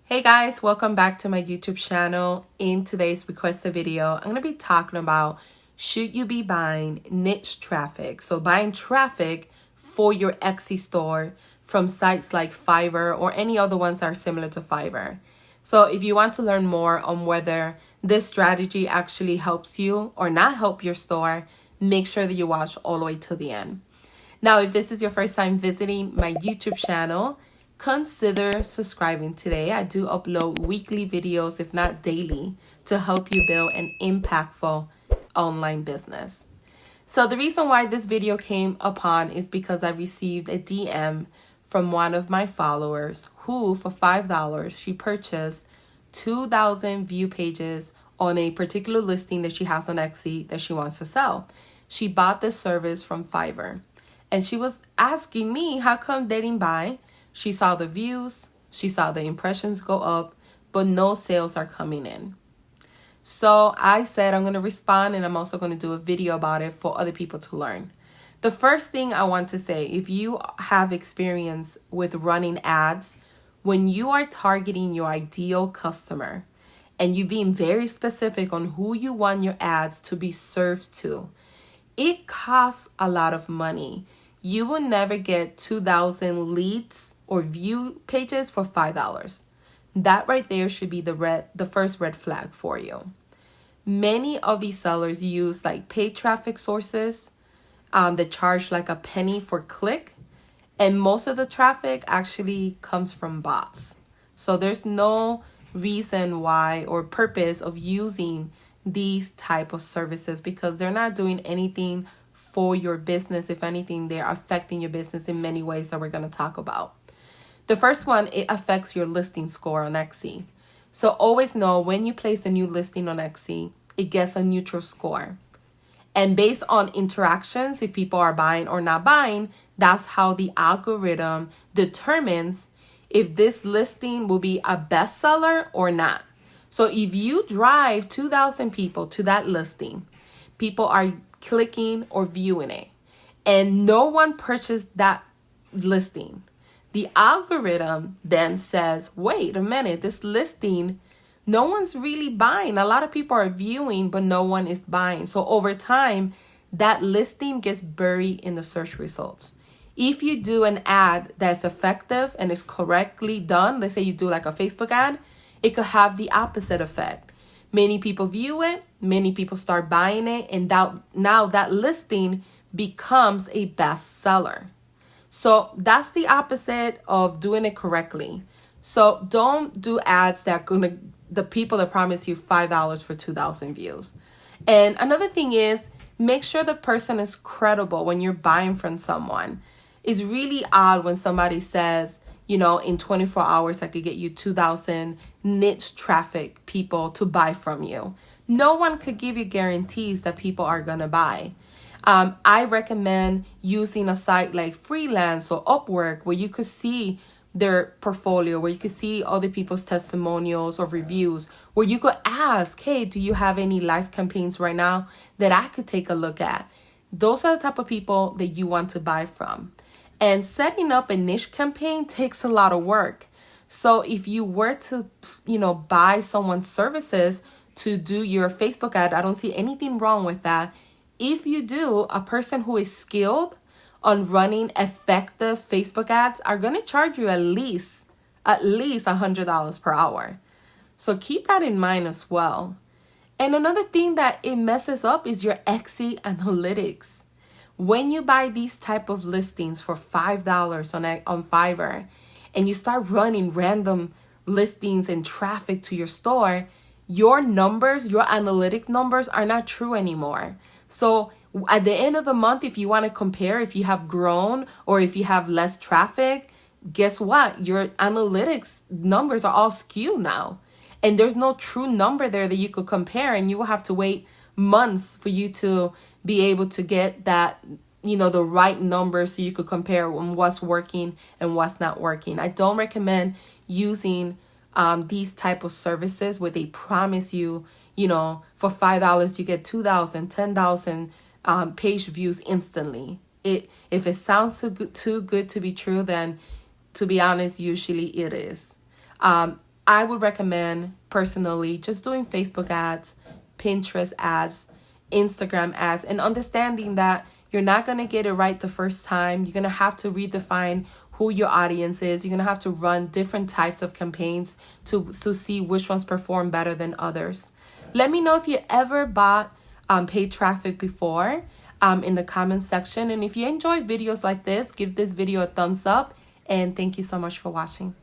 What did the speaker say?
Hey guys, welcome back to my YouTube channel. In today's requested video, I'm going to be talking about should you be buying niche traffic? So buying traffic for your Etsy store from sites like Fiverr or any other ones that are similar to Fiverr. So if you want to learn more on whether this strategy actually helps you or not help your store, make sure that you watch all the way to the end. Now, if this is your first time visiting my YouTube channel, consider subscribing today. I do upload weekly videos, if not daily, to help you build an impactful online business. So the reason why this video came upon is because I received a DM from one of my followers who, for $5, she purchased 2,000 view pages on a particular listing that she has on Etsy that she wants to sell. She bought this service from Fiverr. And she was asking me, how come they didn't buy? She saw the views, she saw the impressions go up, but no sales are coming in. So I said I'm going to respond, and I'm also going to do a video about it for other people to learn. The first thing I want to say, if you have experience with running ads, when you are targeting your ideal customer and you being very specific on who you want your ads to be served to, it costs a lot of money. You will never get 2,000 leads or view pages for $5. That right there should be the first red flag for you. Many of these sellers use like paid traffic sources that charge like a penny for click. And most of the traffic actually comes from bots. So there's no reason why or purpose of using these type of services because they're not doing anything for your business. If anything, they're affecting your business in many ways that we're going to talk about. The first one, it affects your listing score on Etsy. So always know when you place a new listing on Etsy, it gets a neutral score. And based on interactions, if people are buying or not buying, that's how the algorithm determines if this listing will be a bestseller or not. So if you drive 2,000 people to that listing, people are clicking or viewing it, and no one purchased that listing, the algorithm then says, wait a minute, this listing, no one's really buying. A lot of people are viewing, but no one is buying. So over time, that listing gets buried in the search results. If you do an ad that's effective and is correctly done, let's say you do like a Facebook ad, it could have the opposite effect. Many people view it, many people start buying it, and now that listing becomes a bestseller. So that's the opposite of doing it correctly. So don't do ads that the people that promise you $5 for 2,000 views. And another thing is, make sure the person is credible when you're buying from someone. It's really odd when somebody says, in 24 hours, I could get you 2,000 niche traffic people to buy from you. No one could give you guarantees that people are going to buy. I recommend using a site like Freelance or Upwork where you could see their portfolio, where you could see other people's testimonials or reviews, where you could ask, hey, do you have any live campaigns right now that I could take a look at? Those are the type of people that you want to buy from. And setting up a niche campaign takes a lot of work. So if you were to, buy someone's services to do your Facebook ad, I don't see anything wrong with that. If you do, a person who is skilled on running effective Facebook ads are going to charge you at least $100 per hour. So keep that in mind as well. And another thing that it messes up is your Etsy analytics. When you buy these type of listings for $5 on Fiverr and you start running random listings and traffic to your store, your numbers, your analytic numbers are not true anymore. So at the end of the month, if you want to compare if you have grown or if you have less traffic, guess what? Your analytics numbers are all skewed now. And there's no true number there that you could compare, and you will have to wait months for you to be able to get that, the right number so you could compare on what's working and what's not working. I don't recommend using these type of services where they promise you, for $5 you get 2,000, 10,000 page views instantly. If it sounds too good to be true, then to be honest, usually it is. I would recommend personally just doing Facebook ads, Pinterest ads, Instagram ads, and understanding that you're not going to get it right the first time. You're going to have to redefine who your audience is. You're going to have to run different types of campaigns to see which ones perform better than others. Let me know if you ever bought paid traffic before in the comments section. And if you enjoy videos like this, give this video a thumbs up. And thank you so much for watching.